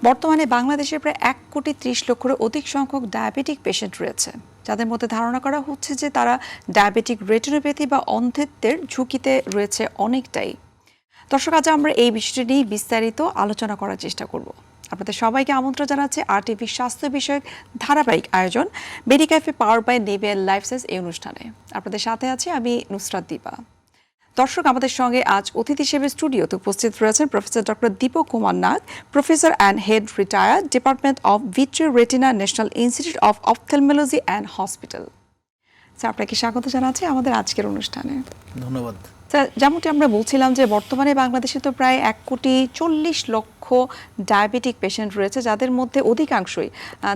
বর্তমানে বাংলাদেশে প্রায় 1,30,00,000-এর অধিক সংখ্যক ডায়াবেটিক পেশেন্ট রয়েছে, যাদের মধ্যে ধারণা করা হচ্ছে যে তারা ডায়াবেটিক রেটিনোপ্যাথি বা অন্ধত্বের ঝুঁকিতে রয়েছে অনেকটাই। দর্শক, আজ আমরা এই বিষয়টি নিয়ে বিস্তারিত আলোচনা করার চেষ্টা করব। আপনাদের সবাইকে আমন্ত্রণ জানাচ্ছি RTV স্বাস্থ্য বিষয়ক ধারাবাহিক আয়োজন মেডিক্যাফে পাওয়ার বাই নেভিয়ার লাইফ সায়েন্স এই অনুষ্ঠানে। আপনাদের সাথে আছি আমি নুসরাত দীপা। দর্শক, আমাদের সঙ্গে আজ অতিথি হিসেবে স্টুডিওতে উপস্থিত রয়েছেন professor doctor Dipak Kumar Nag, professor and head retired department of vitreo retina, national institute of ophthalmology and hospital. Sir, আপনাকে স্বাগত জানাচ্ছি আমাদের আজকের অনুষ্ঠানে। ধন্যবাদ। স্যার, যেমনটি আমরা বলছিলাম যে বর্তমানে বাংলাদেশে তো প্রায় 1,40,00,000 ডায়াবেটিক পেশেন্ট রয়েছে, যাদের মধ্যে অধিকাংশই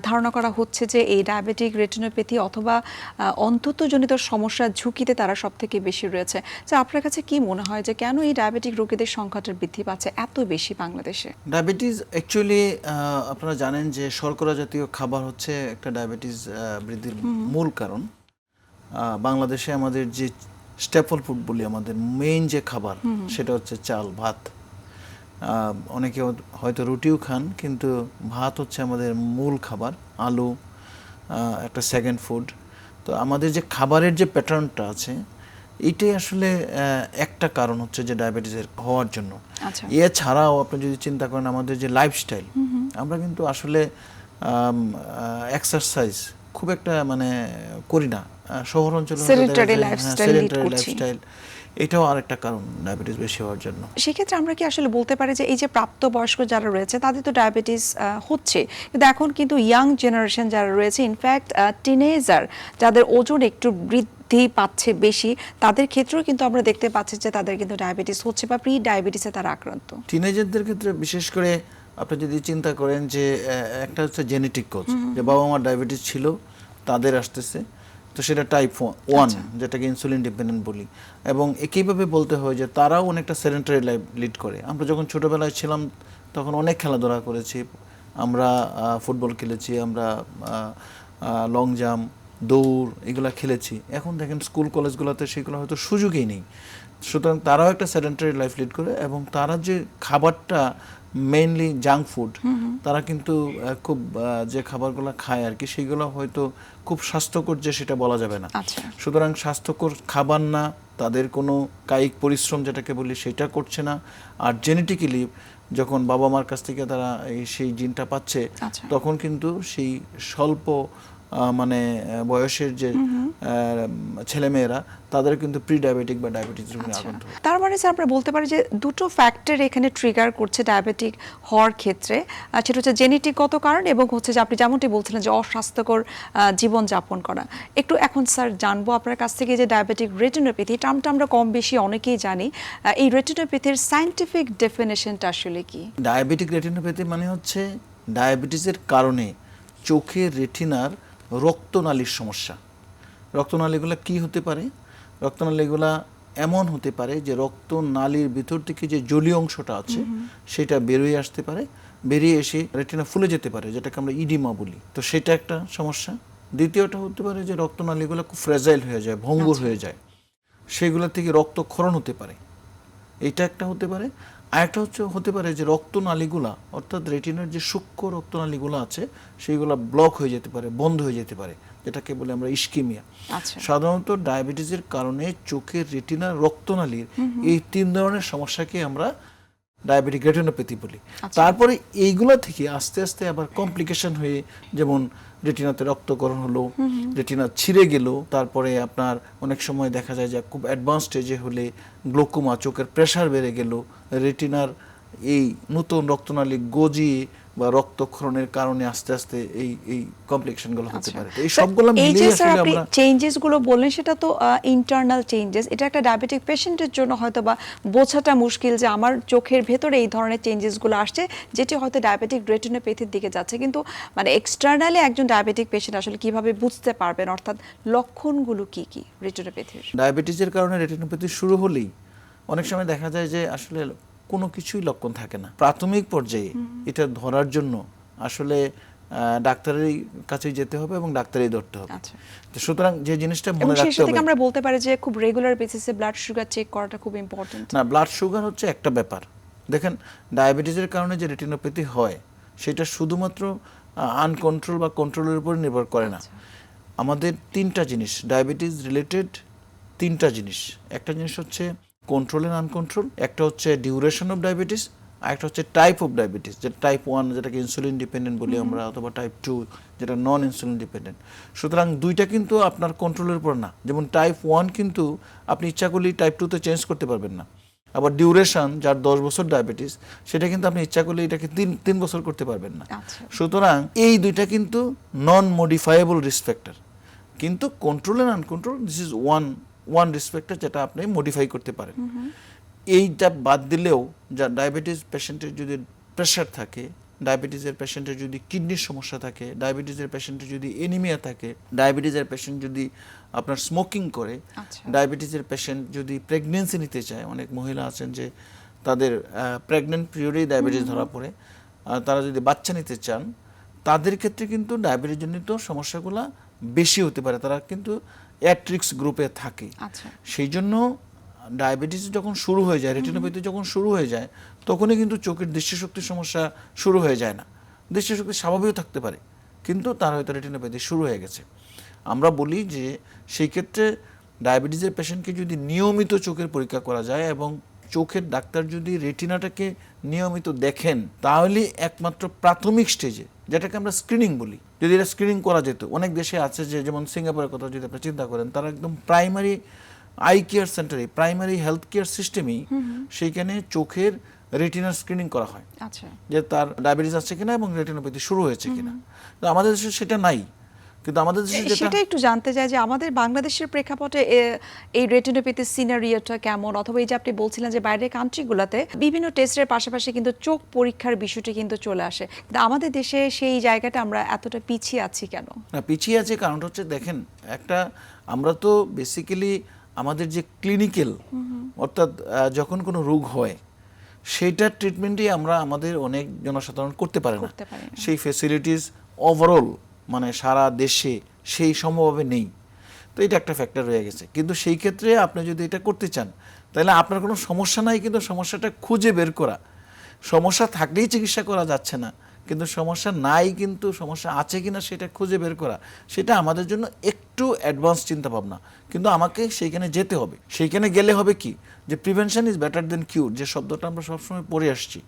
ধারণা করা হচ্ছে যে এই ডায়াবেটিক রেটিনোপ্যাথি অথবা অন্ধত্বজনিত সমস্যার ঝুঁকিতে তারা সব থেকে বেশি রয়েছে। স্যার, আপনার কাছে কি মনে হয় যে কেন এই ডায়াবেটিক রোগীদের সংখ্যাটা বৃদ্ধি পাচ্ছে এত বেশি বাংলাদেশে? ডায়াবেটিস অ্যাকচুয়ালি আপনারা জানেন যে শর্করা জাতীয় খাবার হচ্ছে একটা ডায়াবেটিস বৃদ্ধির মূল কারণ। বাংলাদেশে আমাদের যে স্ট্যাপল ফুড বলি, আমাদের মেইন যে খাবার সেটা হচ্ছে চাল ভাত। অনেকে হয়তো রুটিও খান, কিন্তু ভাত হচ্ছে আমাদের মূল খাবার। আলু একটা সেকেন্ড ফুড। তো আমাদের যে খাবারের যে প্যাটার্নটা আছে, এইটাই আসলে একটা কারণ হচ্ছে যে ডায়াবেটিসের হওয়ার জন্য। এছাড়াও আপনি যদি চিন্তা করেন আমাদের যে লাইফস্টাইল, আমরা কিন্তু আসলে এক্সারসাইজ খুব একটা করি না। শহর অঞ্চলে সেডেন্টারি লাইফস্টাইল, এটাও আরেকটা কারণ ডায়াবেটিস বেশি হওয়ার জন্য। সেক্ষেত্রে আমরা কি আসলে বলতে পারি যে এই যে প্রাপ্তবয়স্ক যারা রয়েছে তাদের তো ডায়াবেটিস হচ্ছে, কিন্তু এখন কিন্তু ইয়াং জেনারেশন যারা রয়েছে, ইনফ্যাক্ট টিনেজার যাদের ওজন একটু বৃদ্ধি পাচ্ছে বেশি, তাদের ক্ষেত্রেও কিন্তু আমরা দেখতে পাচ্ছি যে তাদের কিন্তু ডায়াবেটিস হচ্ছে বা প্রি ডায়াবেটিসে তারা আক্রান্ত। টিনেজারদের ক্ষেত্রে বিশেষ করে আপনি যদি চিন্তা করেন যে একটা হচ্ছে জেনেটিক কজ, যে বাবা মার ডায়াবেটিস ছিল তাদের আসতেছে, তো সেটা টাইপ 1, যেটাকে ইনসুলিন ডিপেন্ডেন্ট বলি। এবং একইভাবে বলতে হয় যে তারাও অনেকটা সেডেন্টারি লাইফ লিড করে। আমরা যখন ছোটোবেলায় ছিলাম তখন অনেক খেলাধুলা করেছি, আমরা ফুটবল খেলেছি, আমরা লং জাম্প, দৌড় এগুলো খেলেছি। এখন দেখেন স্কুল কলেজগুলোতে সেগুলো হয়তো সুযোগই নেই। সুতরাং তারাও একটা সেডেন্টারি লাইফ লিড করে, এবং তারা যে খাবারটা মেইনলি জাঙ্ক ফুড, তারা কিন্তু খুব যে খাবারগুলো খায় আর কি, সেগুলো হয়তো খুব স্বাস্থ্যকর যে সেটা বলা যাবে না। সুতরাং স্বাস্থ্যকর খাবার না, তাদের কোনো কায়িক পরিশ্রম যেটাকে বলি সেটা করছে না। আর জেনেটিক্যালি যখন বাবা মার কাছ থেকে তারা সেই জিনটা পাচ্ছে, তখন কিন্তু সেই স্বল্প বয়সের যে ছেলেমেয়েরা, তাদের কিন্তু প্রি ডায়াবেটিক বা ডায়াবেটিস রোগে আক্রান্ত হয়। তার মানে স্যার আমরা বলতে পারি যে দুটো ফ্যাক্টর এখানে ট্রিগার করছে ডায়াবেটিক হওয়ার ক্ষেত্রে, সেটা হচ্ছে জেনেটিকগত কারণ এবং হচ্ছে যে আপনি যেমনটি বলছিলেন যে অস্বাস্থ্যকর জীবনযাপন করা। একটু এখন স্যার জানবো আপনার কাছ থেকে যে ডায়াবেটিক রেটিনোপ্যাথি টার্মটা আমরা কম বেশি অনেকেই জানি, এই রেটিনোপ্যাথির সায়েন্টিফিক ডেফিনেশনটা আসলে কি? ডায়াবেটিক রেটিনোপ্যাথি মানে হচ্ছে ডায়াবেটিসের কারণে চোখের রেটিনার রক্তনালীর সমস্যা। রক্তনালীগুলো কি হতে পারে? রক্তনালীগুলো এমন হতে পারে যে রক্তনালীর ভিতর থেকে যে জলীয় অংশটা আছে সেটা বেরিয়ে আসতে পারে, বেরিয়ে এসে রেটিনা ফুলে যেতে পারে, যেটাকে আমরা ইডিমা বলি। তো সেটা একটা সমস্যা। দ্বিতীয়টা হতে পারে যে রক্তনালীগুলো খুব ফ্রেজাইল হয়ে যায়, ভঙ্গুর হয়ে যায়, সেগুলো থেকে রক্তক্ষরণ হতে পারে, এইটা একটা হতে পারে। আরেকটা হতে পারে যে রক্তনালীগুলা, অর্থাৎ রেটিনার যে সূক্ষ্ম রক্তনালীগুলো আছে সেইগুলো ব্লক হয়ে যেতে পারে, বন্ধ হয়ে যেতে পারে, যেটাকে বলে আমরা ইস্কিমিয়া। সাধারণত ডায়াবেটিসের কারণে চোখের রেটিনার রক্তনালীর এই 3 ধরনের সমস্যাকে আমরা ডায়াবেটিক রেটিনোপ্যাথি বলি। তারপরে এইগুলা থেকে আস্তে আস্তে আবার কমপ্লিকেশন হয়ে, যেমন রেটিনাতে রক্তক্ষরণ হলো, রেটিনা ছিঁড়ে গেল, তারপরে আপনার অনেক সময় দেখা যায় যে খুব অ্যাডভান্স স্টেজে হলে গ্লোকোমা, চোখের প্রেশার বেড়ে গেল, রেটিনার এই নতুন রক্তনালী গজিয়ে বা রক্তক্ষরণের কারণে আস্তে আস্তে এই কমপ্লিকেশনগুলো হতে পারে। এই সবগুলো মিলিয়ে আসলে আমরা চেঞ্জেসগুলো বললেন, সেটা তো ইন্টারনাল চেঞ্জেস। এটা একটা ডায়াবেটিক পেশেন্টের জন্য হয়তো বা বোঝাটা মুশকিল যে আমার চোখের ভেতরে এই ধরনের চেঞ্জেসগুলো আসছে, যেটি হয়তো ডায়াবেটিক রেটিনোপ্যাথির দিকে যাচ্ছে, কিন্তু এক্সটার্নালি একজন ডায়াবেটিক পেশেন্ট আসলে কিভাবে বুঝতে পারবেন, অর্থাৎ লক্ষণগুলো কি কি রেটিনোপ্যাথির? ডায়াবেটিসের কারণে রেটিনোপ্যাথি শুরু হলেই অনেক সময় দেখা যায় যে আসলে কোনো কিছুই লক্ষণ থাকে না। প্রাথমিক পর্যায়ে এটা ধরার জন্য আসলে ডাক্তারের কাছেই যেতে হবে এবং ডাক্তারই ধরতে হবে। সুতরাং যে জিনিসটা মনে রাখতে হবে, আমরা বলতে পারি যে খুব রেগুলার বেসিসে ব্লাড সুগার চেক করাটা খুব ইম্পর্টেন্ট। না, ব্লাড সুগার হচ্ছে একটা ব্যাপার। দেখেন, ডায়াবেটিসের কারণে যে রেটিনোপ্যাথি হয়, সেটা শুধুমাত্র আনকন্ট্রোল বা কন্ট্রোলের উপর নির্ভর করে না। আমাদের তিনটা জিনিস ডায়াবেটিস রিলেটেড, তিনটা জিনিস। একটা জিনিস হচ্ছে কন্ট্রোল এন্ড আনকন্ট্রোল, একটা হচ্ছে ডিউরেশন অফ ডায়াবেটিস, আর একটা হচ্ছে টাইপ অফ ডায়াবেটিস, যেটা টাইপ 1 যেটাকে ইনসুলিন ডিপেন্ডেন্ট বলি আমরা, অথবা টাইপ 2 যেটা নন ইনসুলিন ডিপেন্ডেন্ট। সুতরাং দুইটা কিন্তু আপনার কন্ট্রোলের উপর না। যেমন টাইপ 1 কিন্তু আপনি ইচ্ছা করলেই টাইপ 2 তে চেঞ্জ করতে পারবেন না। আবার ডিউরেশন যার 10 বছর ডায়াবেটিস, সেটা কিন্তু আপনি ইচ্ছা করলে এটাকে তিন বছর করতে পারবেন না। সুতরাং এই দুইটা কিন্তু নন মডিফাইয়েবল রিস্ক ফ্যাক্টর। কিন্তু control and uncontrol this is one risk factor যেটা আপনি মডিফাই করতে পারেন। এইটা বাদ দিলেও যা ডায়াবেটিস পেশেন্টের যদি প্রেশার থাকে, ডায়াবেটিসের পেশেন্টের যদি কিডনির সমস্যা থাকে, ডায়াবেটিসের পেশেন্টের যদি এনিমিয়া থাকে, ডায়াবেটিসের পেশেন্ট যদি আপনার স্মোকিং করে, ডায়াবেটিসের পেশেন্ট যদি প্রেগনেন্সি নিতে চায়, অনেক মহিলা আছেন যে তাদের প্রেগনেন্ট পিরিয়ডেই ডায়াবেটিস ধরা পড়ে, তারা যদি বাচ্চা নিতে চান, তাদের ক্ষেত্রে কিন্তু ডায়াবেটিস জনিত সমস্যাগুলো বেশি হতে পারে। তারা কিন্তু অ্যাট্রিক্স গ্রুপে থাকে। সেই জন্য ডায়াবেটিস যখন শুরু হয়ে যায়, রেটিনোপ্যাথি যখন শুরু হয়ে যায়, তখনই কিন্তু চোখের দৃষ্টিশক্তির সমস্যা শুরু হয়ে যায় না। দৃষ্টিশক্তি স্বাভাবিকও থাকতে পারে, কিন্তু তার হয়তো রেটিনোপ্যাথি শুরু হয়ে গেছে। আমরা বলি যে সেই ক্ষেত্রে ডায়াবেটিসের পেশেন্টকে যদি নিয়মিত চোখের পরীক্ষা করা যায় এবং চোখের ডাক্তার যদি রেটিনাটাকে নিয়মিত দেখেন, তাহলে একমাত্র প্রাথমিক স্টেজে, যেটাকে আমরা স্ক্রিনিং বলি, যদি এটা স্ক্রিনিং করা যেত। অনেক দেশে আছে যে, যেমন সিঙ্গাপুরের কথা যদি আপনি চিন্তা করেন, তারা একদম প্রাইমারি আই কেয়ার সেন্টারে, প্রাইমারি হেলথ কেয়ার সিস্টেমেই সেইখানে চোখের রেটিনার স্ক্রিনিং করা হয়, যে তার ডায়াবেটিস আছে কিনা এবং রেটিনোপ্যাথি শুরু হয়েছে কিনা। তো আমাদের দেশে সেটা নাই। কিন্তু আমাদের দেশে সেটা একটু জানতে চাই যে আমাদের বাংলাদেশের প্রেক্ষাপটে এই রেটিনোপ্যাথি সিনারিওটা কেমন, অথবা এই যে আপনি বলছিলেন যে বাইরের কান্ট্রিগুলোতে বিভিন্ন টেস্টের পাশাপাশি কিন্তু চোখ পরীক্ষার বিষয়টি কিন্তু চলে আসে, কিন্তু আমাদের দেশে সেই জায়গাটা আমরা এতটা পিছিয়ে আছি কেন? না, পিছিয়ে আছে কারণটা হচ্ছে, দেখেন, একটা আমরা তো বেসিক্যালি আমাদের যে ক্লিনিক্যাল, অর্থাৎ যখন কোনো রোগ হয় সেইটার ট্রিটমেন্টই আমরা আমাদের অনেক জনসাধারণ করতে পারে না। সেই ফ্যাসিলিটিস ওভারঅল মানে সারা দেশে সেই সমভাবে নেই। তো এটা একটা ফ্যাক্টর রয়ে গেছে। কিন্তু সেই ক্ষেত্রে আপনি যদি এটা করতে চান, তাহলে আপনার কোনো সমস্যা নাই, কিন্তু সমস্যাটা খুঁজে বের করা, সমস্যা থাকলেই চিকিৎসা করা যাচ্ছে না, কিন্তু সমস্যা নাই কিন্তু সমস্যা আছে কিনা সেটা খুঁজে বের করা, সেটা আমাদের জন্য একটু অ্যাডভান্স চিন্তা ভাবনা। কিন্তু আমাকে সেইখানে যেতে হবে। সেইখানে গেলে হবে কি, যে প্রিভেনশন ইজ বেটার দেন কিউর, যে শব্দটা আমরা সবসময় পড়ে আসছি।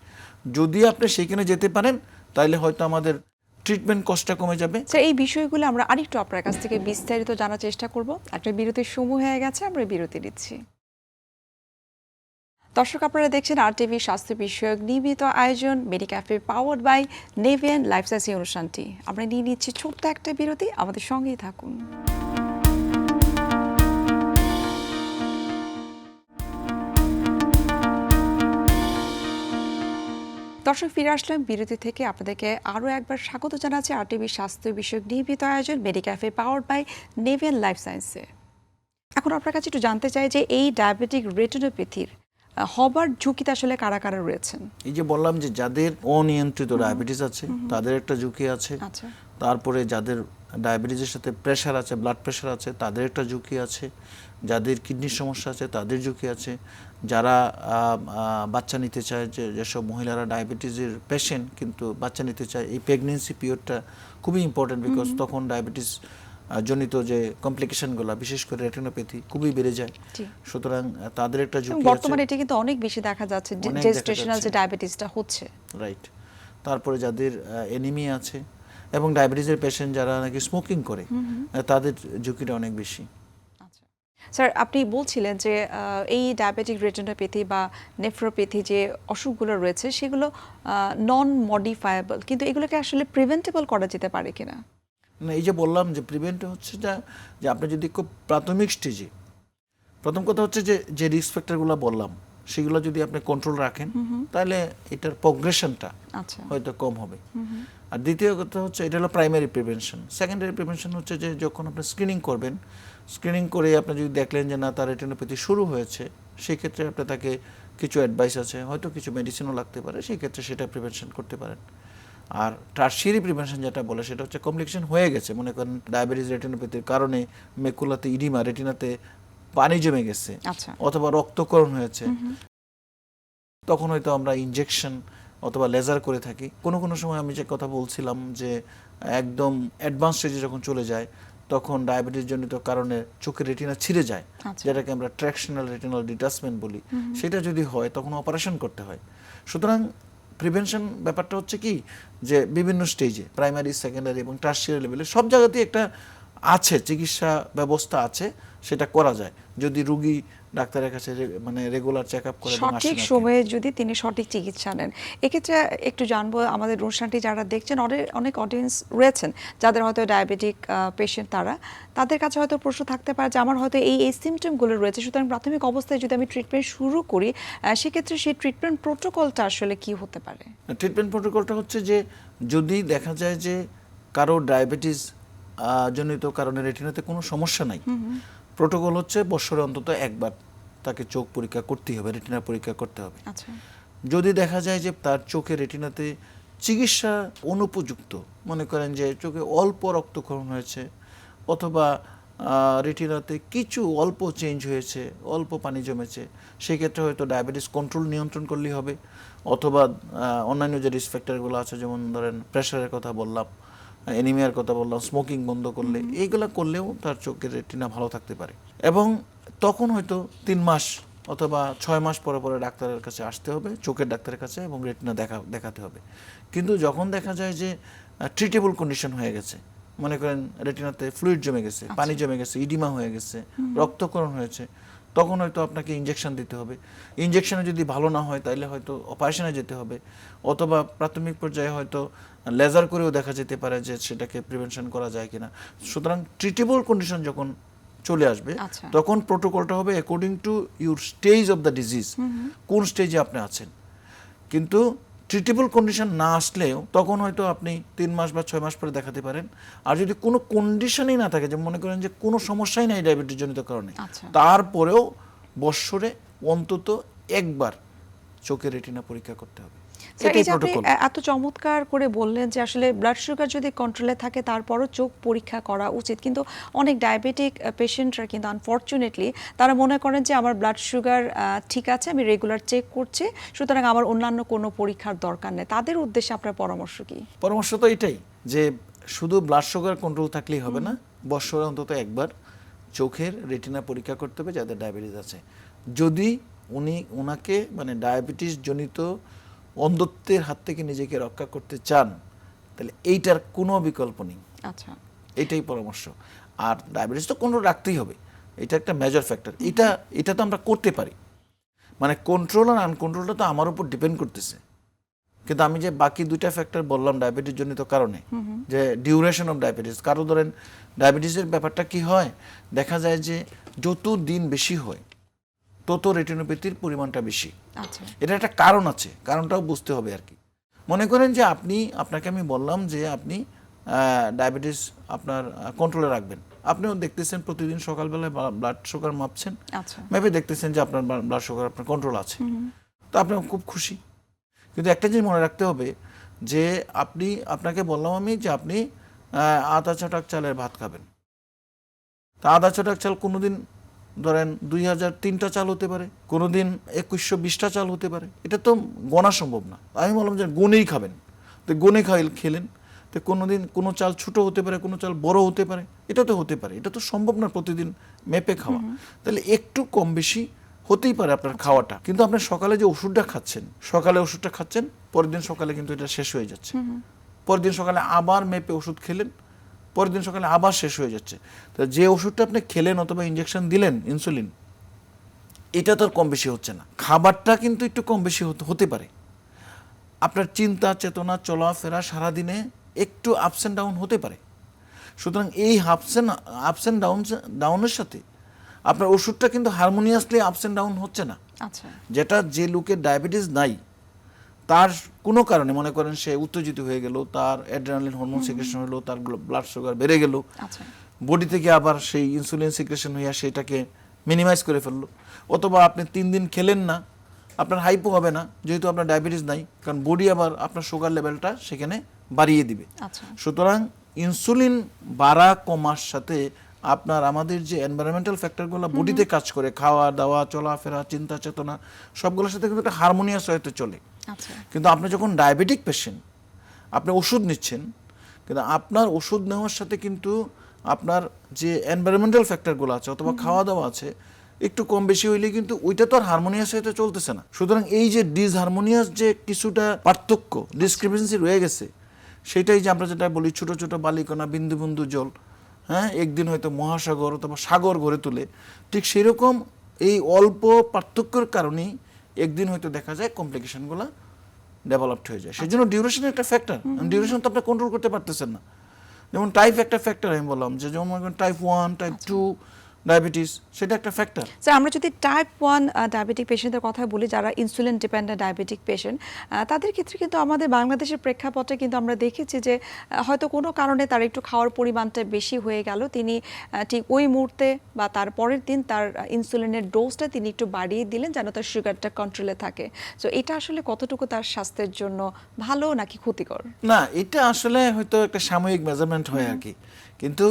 যদি আপনি সেইখানে যেতে পারেন, তাহলে হয়তো আমাদের ট্রিটমেন্ট কষ্টটা কমে যাবে। এই বিষয়গুলো আমরা আরেকটু আপনার কাছ থেকে বিস্তারিত জানার চেষ্টা করব। একটা বিরতির সময় হয়ে গেছে, আমরা বিরতি নিচ্ছি। দর্শক, আপনারা দেখছেন RTV স্বাস্থ্য বিষয়ক নিয়মিত আয়োজন মেডিক্যাফে পাওয়ার্ড বাই নেভিয়ান লাইফ সায়েন্স অনুষ্ঠানটি। আমরা নিয়ে নিচ্ছি ছোট্ট একটা বিরতি, আমাদের সঙ্গেই থাকুন। দর্শক, ফিরে আসলাম বিরতি থেকে। আপনাদেরকে আরও একবার স্বাগত জানাচ্ছি RTV স্বাস্থ্য বিষয়ক নিয়মিত আয়োজন মেডিক্যাফে পাওয়ার্ড বাই নেভিয়ান লাইফ সায়েন্সে। এখন আপনার কাছে একটু জানতে চাই যে এই ডায়াবেটিক রেটিনোপ্যাথির হবার ঝুঁকিতে আসলে কারা কারা রয়েছেন? এই যে বললাম যে যাদের অনিয়ন্ত্রিত ডায়াবেটিস আছে তাদের একটা ঝুঁকি আছে। তারপরে যাদের ডায়াবেটিসের সাথে প্রেশার আছে, ব্লাড প্রেশার আছে, তাদের একটা ঝুঁকি আছে। যাদের কিডনির সমস্যা আছে তাদের ঝুঁকি আছে। যারা বাচ্চা নিতে চায়, যেসব মহিলারা ডায়াবেটিসের পেশেন্ট কিন্তু বাচ্চা নিতে চায়, এই প্রেগনেন্সি পিরিয়ডটা খুবই ইম্পর্টেন্ট, বিকজ তখন ডায়াবেটিস জনিত যে কমপ্লিকেশনগুলো, বিশেষ করে রেটিনোপ্যাথি, খুবই বেড়ে যায়। সুতরাং তাদের একটা ঝুঁকি আছে। বর্তমানে এটা কিন্তু অনেক বেশি দেখা যাচ্ছে, জেস্টেশনাল যে ডায়াবেটিসটা হচ্ছে। রাইট। তারপরে যাদের এনিমিয়া আছে এবং ডায়াবেটিসের পেশেন্ট যারা নাকি স্মোকিং করে, তাদের ঝুঁকিটা অনেক বেশি। স্যার, আপনি বলছিলেন যে এই ডায়াবেটিক রেটিনোপ্যাথি বা নেফ্রোপ্যাথি যে অসুখগুলো রয়েছে সেগুলো নন মডিফায়েবল, কিন্তু এগুলোকে আসলে প্রিভেন্টেবল করা যেতে পারে কিনা? না, এই যে বললাম যে প্রিভেন্ট হচ্ছে যে আপনি যদি খুব প্রাথমিক স্টেজে, প্রথম কথা হচ্ছে যে রিস্ক ফ্যাক্টরগুলো বললাম সেগুলো যদি আপনি কন্ট্রোল রাখেন, তাহলে এটার প্রগ্রেশনটা হয়তো কম হবে। আর দ্বিতীয় কথা হচ্ছে, এটা হলো প্রাইমারি প্রিভেনশন। সেকেন্ডারি প্রিভেনশন হচ্ছে যে যখন আপনি স্ক্রিনিং করবেন, স্ক্রিনিং করে আপনি যদি দেখলেন যে না, তার রেটিনোপ্যাথি শুরু হয়েছে, সেই ক্ষেত্রে আপনি তাকে কিছু অ্যাডভাইস আছে, হয়তো কিছু মেডিসিনও লাগতে পারে, সেই ক্ষেত্রে সেটা প্রিভেনশন করতে পারেন। আর টারশিয়ারি প্রিভেনশন যেটা বলে, সেটা হচ্ছে কমপ্লিকেশন হয়ে গেছে, মনে করেন ডায়াবেটিস রেটিনোপ্যাথির কারণে মেকুলাতে ইডিমা, রেটিনাতে পানি জমে গেছে, অথবা রক্তকরণ হয়েছে, তখন হয়তো আমরা ইনজেকশন অথবা লেজার করে থাকি। কোনো কোনো সময় আমি যে কথা বলছিলাম যে একদম অ্যাডভান্স স্টেজে যখন চলে যায় তখন ডায়াবেটিস জনিত কারণে চোখের রেটিনা ছিঁড়ে যায়, যেটাকে আমরা ট্র্যাকশনাল রেটিনাল ডিটাচমেন্ট বলি। সেটা যদি হয় তখন অপারেশন করতে হয়। সুতরাং প্রিভেনশন ব্যাপারটা হচ্ছে কি যে বিভিন্ন স্টেজে প্রাইমারি, সেকেন্ডারি এবং টার্সিয়ারি লেভেলে সব জায়গাতেই একটা আছে, চিকিৎসা ব্যবস্থা আছে, সেটা করা যায় যদি রোগী ডাক্তারের কাছে মানে রেগুলার চেক আপ করে সঠিক সময়ে যদি তিনি সঠিক চিকিৎসা নেন। এক্ষেত্রে একটু জানবো, আমাদের অনুষ্ঠানটি যারা দেখছেন অনেক অডিয়েন্স রয়েছেন যাদের হয়তো ডায়াবেটিক পেশেন্ট, তাদের কাছে হয়তো প্রশ্ন থাকতে পারে যে আমার হয়তো এই সিমটমগুলো রয়েছে, সুতরাং প্রাথমিক অবস্থায় যদি আমি ট্রিটমেন্ট শুরু করি সেক্ষেত্রে সেই ট্রিটমেন্ট প্রোটোকলটা আসলে কি হতে পারে? ট্রিটমেন্ট প্রোটোকলটা হচ্ছে যে যদি দেখা যায় যে কারো ডায়াবেটিস জনিত কারণে রেটিনাতে কোনো সমস্যা নাই, প্রোটোকল হচ্ছে বছরে অন্তত একবার তাকে চোখ পরীক্ষা করতেই হবে, রেটিনা পরীক্ষা করতে হবে। আচ্ছা, যদি দেখা যায় যে তার চোখে রেটিনাতে চিকিৎসা অনুপযুক্ত, মনে করেন যে চোখে অল্প রক্তক্ষরণ হয়েছে অথবা রেটিনাতে কিছু অল্প চেঞ্জ হয়েছে, অল্প পানি জমেছে, সেই ক্ষেত্রে হয়তো ডায়াবেটিস কন্ট্রোল নিয়ন্ত্রণ করলেই হবে, অথবা অন্যান্য যে রিস্ক ফ্যাক্টরগুলো আছে, যেমন ধরেন প্রেশারের কথা বললাম, অ্যানিমিয়ার কথা বললাম, স্মোকিং বন্ধ করলে, এইগুলা করলেও তার চোখের রেটিনা ভালো থাকতে পারে। এবং তখন হয়তো 3 মাস অথবা 6 মাস পরে পরে ডাক্তারের কাছে আসতে হবে, চোখের ডাক্তারের কাছে, এবং রেটিনা দেখাতে হবে। কিন্তু যখন দেখা যায় যে ট্রিটেবল কন্ডিশন হয়ে গেছে, মনে করেন রেটিনাতে ফ্লুইড জমে গেছে, পানি জমে গেছে, ইডিমা হয়ে গেছে, রক্তক্ষরণ হয়েছে, তখন হয়তো আপনাকে ইনজেকশন দিতে হবে। ইনজেকশনে যদি ভালো না হয় তাহলে হয়তো অপারেশনে যেতে হবে, অথবা প্রাথমিক পর্যায়ে হয়তো লেজার করেও দেখা যেতে পারে যে সেটাকে প্রিভেনশন করা যায় কিনা। সুতরাং ট্রিটেবল কন্ডিশন যখন চলে আসবে তখন প্রোটোকলটা হবে according to your stage of the disease, কোন স্টেজে আপনি আছেন। কিন্তু ট্রিটেবল কন্ডিশন না আসলেও তখন হয়তো আপনি 3 মাস বা 6 মাস পরে দেখাতে পারেন। আর যদি কোনো কন্ডিশনই না থাকে, যেমন মনে করেন যে কোনো সমস্যাই নাই ডায়াবেটিস জনিত কারণে, তারপরেও বৎসরে অন্তত একবার চোখের রেটিনা পরীক্ষা করতে হবে। এই যে আপনি এত চমৎকার করে বললেন যে আসলে ব্লাড সুগার যদি কন্ট্রোলে থাকে তারপরও চোখ পরীক্ষা করা উচিত, কিন্তু অনেক ডায়াবেটিক পেশেন্টরা কিন্তু আনফর্চুনেটলি তারা মনে করেন যে আমার ব্লাড সুগার ঠিক আছে, আমি রেগুলার চেক করছি, সুতরাং আমার অন্যান্য কোনো পরীক্ষার দরকার নেই। তাদের উদ্দেশ্যে আপনার পরামর্শ কি? পরামর্শ তো এটাই যে শুধু ব্লাড সুগার কন্ট্রোল থাকলেই হবে না, বৎসরে অন্তত একবার চোখের রেটিনা পরীক্ষা করতে হবে যাদের ডায়াবেটিস আছে। যদি ওনাকে মানে ডায়াবেটিস জনিত অন্ধত্বের হাত থেকে নিজেকে রক্ষা করতে চান তাহলে এইটার কোনো বিকল্প নেই। আচ্ছা, এইটাই পরামর্শ। আর ডায়াবেটিস তো কন্ট্রোল রাখতেই হবে, এটা একটা মেজর ফ্যাক্টর। এটা তো আমরা করতে পারি, মানে কন্ট্রোল আর আনকন্ট্রোলটা তো আমার উপর ডিপেন্ড করতেছে। কিন্তু আমি যে বাকি 2টা ফ্যাক্টর বললাম ডায়াবেটিস জনিত কারণে, যে ডিউরেশন অফ ডায়াবেটিস, কারো ধরেন ডায়াবেটিসের ব্যাপারটা কি হয়, দেখা যায় যে যত দিন বেশি হয় তত রেটিনোপ্যাথির পরিমাণটা বেশি। এটা একটা কারণ আছে, কারণটাও বুঝতে হবে আর কি। মনে করেন যে আপনাকে আমি বললাম যে আপনি ডায়াবেটিস আপনার কন্ট্রোলে রাখবেন, আপনিও দেখতেছেন প্রতিদিন সকালবেলায় ব্লাড সুগার মাপছেন, মেপে দেখতেছেন যে আপনার ব্লাড সুগার আপনার কন্ট্রোল আছে, তো আপনি খুব খুশি। কিন্তু একটা জিনিস মনে রাখতে হবে যে আপনাকে বললাম আমি যে আপনি আধা ছটাক চালের ভাত খাবেন, তা আধা ছটাক চাল কোনোদিন ধরেন 2003টা চাল হতে পারে, কোনোদিন 2120টা চাল হতে পারে, এটা তো গোনা সম্ভব না। আমি বললাম যে গুনেই খাবেন, তো গুনে খেলেন, তো কোনোদিন কোনো চাল ছোট হতে পারে, কোনো চাল বড় হতে পারে, এটা তো হতে পারে, এটা তো সম্ভব না প্রতিদিন মেপে খাওয়া। তাহলে একটু কম বেশি হতেই পারে আপনার খাওয়াটা, কিন্তু আপনি সকালে যে ওষুধটা খাচ্ছেন পরের দিন সকালে কিন্তু এটা শেষ হয়ে যাচ্ছে, পরের দিন সকালে আবার মেপে ওষুধ খেলেন, পরের দিন সকালে আবার শেষ হয়ে যাচ্ছে। তো যে ওষুধটা আপনি খেলেন অথবা ইনজেকশন দিলেন ইনসুলিন, এটা তো আর কম বেশি হচ্ছে না। খাবারটা কিন্তু একটু কম বেশি হতে পারে, আপনার চিন্তা চেতনা চলাফেরা সারাদিনে একটু আপস অ্যান্ড ডাউন হতে পারে। সুতরাং এই আপস অ্যান্ড ডাউনের সাথে আপনার ওষুধটা কিন্তু হারমোনিয়াসলি আপস অ্যান্ড ডাউন হচ্ছে না। যেটা যে লোকের ডায়াবেটিস নাই তার কোনো কারণে মনে করেন সে উত্তেজিত হয়ে গেল, তার অ্যাড্রিনালিন হরমোন সিক্রেশন হলো, তার ব্লাড সুগার বেড়ে গেল, বডি থেকে আবার সেই ইনসুলিন সিক্রেশন হইয়া সেটাকে মিনিমাইজ করে ফেললো, অথবা আপনি 3 দিন খেলেন না, আপনার হাইপো হবে না যেহেতু আপনার ডায়াবেটিস নাই, কারণ বডি আবার আপনার সুগার লেভেলটা সেখানে বাড়িয়ে দিবে। সুতরাং ইনসুলিন বাড়া কমার সাথে আমাদের যে এনভায়রনমেন্টাল ফ্যাক্টরগুলো বডিতে কাজ করে, খাওয়া দাওয়া চলাফেরা চিন্তা চেতনা সবগুলোর সাথে কিন্তু একটা হারমোনিয়াস হতে চলে। আচ্ছা। কিন্তু আপনি যখন ডায়াবেটিক পেশেন্ট, আপনি ওষুধ নিচ্ছেন, কিন্তু আপনার ওষুধ নেওয়ার সাথে কিন্তু আপনার যে এনভায়রনমেন্টাল ফ্যাক্টরগুলো আছে অথবা খাওয়া দাওয়া আছে একটু কম বেশি হইলে কিন্তু ওইটা তো আর হারমোনিয়াস হইতে চলতেছে না। সুতরাং এই যে ডিসহারমোনিয়াস যে কিছুটা পার্থক্য, ডিসক্রিপেন্সি রয়ে গেছে, সেটাই যে আমরা যেটা বলি ছোট ছোট বালিকণা, বিন্দু বিন্দু জল, হ্যাঁ, একদিন হয়তো মহাসাগর অথবা সাগর গড়ে তোলে, ঠিক সেরকম এই অল্প পার্থক্যের কারণেই একদিন হয়তো দেখা যায় কমপ্লিকেশনগুলো ডেভেলপড হয়ে যায়। সেই জন্য ডিউরেশন একটা ফ্যাক্টর, ডিউরেশন তো আপনি কন্ট্রোল করতে পারতেছেন না। যেমন টাইপ একটা ফ্যাক্টর, আমি বললাম যে যেমন টাইপ 1, টাইপ 2 ডায়াবেটিস, সেটা একটা ফ্যাক্টর। স্যার, আমরা যদি টাইপ 1 ডায়াবেটিক পেশেন্টদের কথা বলি, যারা ইনসুলিন ডিপেন্ডেন্ট ডায়াবেটিক পেশেন্ট, তাদের ক্ষেত্রে কিন্তু আমাদের বাংলাদেশের প্রেক্ষাপটে কিন্তু আমরা দেখেছি যে হয়তো কোনো কারণে তার একটু খাওয়ার পরিমাণটা বেশি হয়ে গেল, তিনি ঠিক ওই মুহূর্তে বা তার পরের দিন তার ইনসুলিনের ডোজটা তিনি একটু বাড়িয়ে দিলেন যেন তার সুগারটা কন্ট্রোলে থাকে। সো এটা আসলে কতটুকু তার স্বাস্থ্যের জন্য ভালো নাকি ক্ষতিকর? না, এটা আসলে হয়তো একটা সাময়িক মেজারমেন্ট হয় আর কি, কিন্তু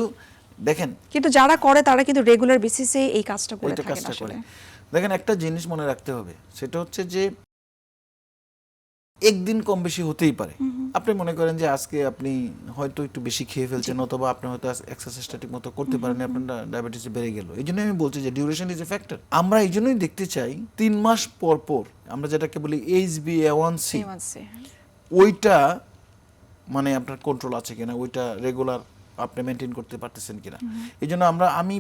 দেখেন, কিন্তু যারা করে তারা কিন্তু রেগুলার বেসিসে এই কাজটা করে ওইটা থাকেন কাজটা করে। আসলে। দেখেন, একটা জিনিস মনে রাখতে হবে, সেটা হচ্ছে যে একদিন কম বেশি হতেই পারে। আপনি মনে করেন যে আজকে আপনি হয়তো একটু বেশি খেয়ে ফেলছেন অথবা আপনি হয়তো এক্সারসাইজটা ঠিক মতো করতে পারেন, আপনার ডায়াবেটিস বেড়ে গেল। এই জন্য আমি বলছি যে ডিউরেশন ইজ এ ফ্যাক্টর। আমরা এই জন্যই দেখতে চাই 3 মাস পর পর আমরা যেটাকে বলি HbA1c, ওইটা মানে আপনার কন্ট্রোল আছে কিনা, ওইটা রেগুলার আপনি মেনটেন করতে পারতেছেন কিনা। এই জন্য আমি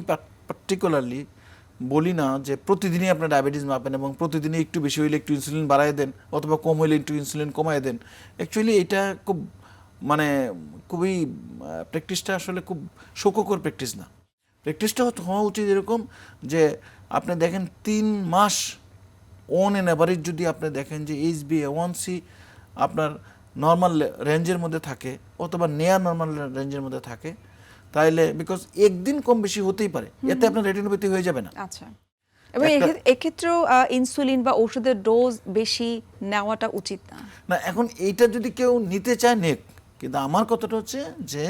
পার্টিকুলারলি বলি না যে প্রতিদিনই আপনার ডায়াবেটিস মাপেন এবং প্রতিদিনই একটু বেশি হইলে একটু ইনসুলিন বাড়ায় দেন অথবা কম হইলে একটু ইনসুলিন কমায় দেন। অ্যাকচুয়ালি এটা খুব মানে খুবই প্র্যাকটিসটা আসলে খুব শোককর প্র্যাকটিস না। প্র্যাকটিসটা হওয়া উচিত এরকম যে আপনি দেখেন 3 মাস অন এন অ্যাভারেজ যদি আপনি দেখেন যে HbA1c আপনার নর্মাল রেঞ্জের মধ্যে থাকে অথবা নেয়ার নর্মাল রেঞ্জের মধ্যে থাকে, তাইলে বিকজ একদিন কম বেশি হতেই পারে, এতে আপনার রেটিনোপ্যাথি হয়ে যাবে না। আচ্ছা, এবং এক্ষেত্রেও ইনসুলিন বা ওষুধের ডোজ বেশি নেওয়াটা উচিত না। না, এখন এইটা যদি কেউ নিতে চায় নেক, কিন্তু আমার কথাটা হচ্ছে যে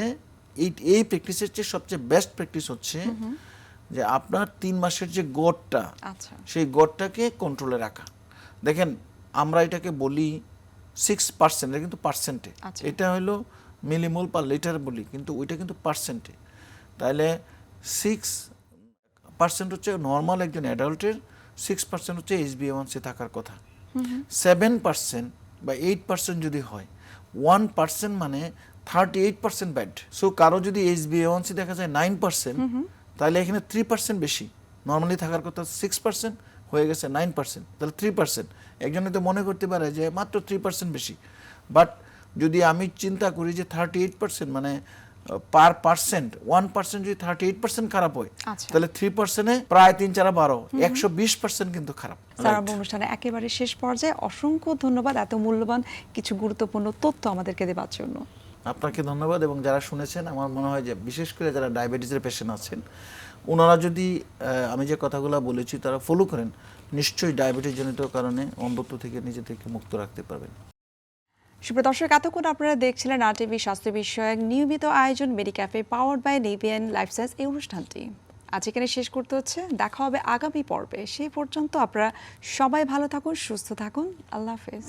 এই প্র্যাকটিসের চেয়ে সবচেয়ে বেস্ট প্র্যাকটিস হচ্ছে যে আপনার 3 মাসের যে গড়টা, আচ্ছা, সেই গড়টাকে কন্ট্রোলে রাখা। দেখেন, আমরা এটাকে বলি 6%, এটা কিন্তু পার্সেন্টে, এটা হলো মিলিমোল পার লিটার বলি, কিন্তু ওইটা কিন্তু পার্সেন্টে। তাহলে 6% হচ্ছে নর্মাল একজন অ্যাডাল্টের, 6% হচ্ছে HbA1c থাকার কথা। 7% বা 8% যদি হয়, 1% মানে 38% ব্যাড। সো কারো যদি HbA1c দেখা যায় 9%, তাহলে এখানে 3% বেশি, নর্মালি থাকার কথা 6%, হয়ে গেছে 9%, তাহলে 3%। একজনে তো মনে করতে পারে যে মাত্র 3% বেশি, বাট যদি আমি চিন্তা করি যে 38% মানে পার পার্সেন্ট 1% যদি 38% খারাপ হয়, তাহলে 3%-এ প্রায় 3-4-12 120% কিন্তু খারাপ। স্যার, অনুষ্ঠানে একেবারে শেষ পর্যায়ে অসংখ্য ধন্যবাদ এত মূল্যবান কিছু গুরুত্বপূর্ণ তথ্য আমাদেরকে দেওয়ার জন্য। আপনাকে ধন্যবাদ, এবং যারা শুনেছেন, আমার মনে হয় যে বিশেষ করে যারা ডায়াবেটিসের পেশেন্ট আছেন, ওনারা যদি আমি যে কথাগুলো বলেছি তারা ফলো করেন, নিশ্চয়ই ডায়াবেটিস জনিত কারণে অন্ধত্ব থেকে নিজে থেকে মুক্ত রাখতে পারবেন। সুপ্রিয় দর্শক, এতক্ষণ আপনারা দেখছিলেন RTV স্বাস্থ্য বিষয়ক নিয়মিত আয়োজন মেডিক্যাফে পাওয়ার্ড বাই নেভিয়ান লাইফ সায়েন্স এই অনুষ্ঠানটি। আজ এখানে শেষ করতে হচ্ছে, দেখা হবে আগামী পর্বে। সেই পর্যন্ত আপনারা সবাই ভালো থাকুন, সুস্থ থাকুন। আল্লাহ হাফেজ।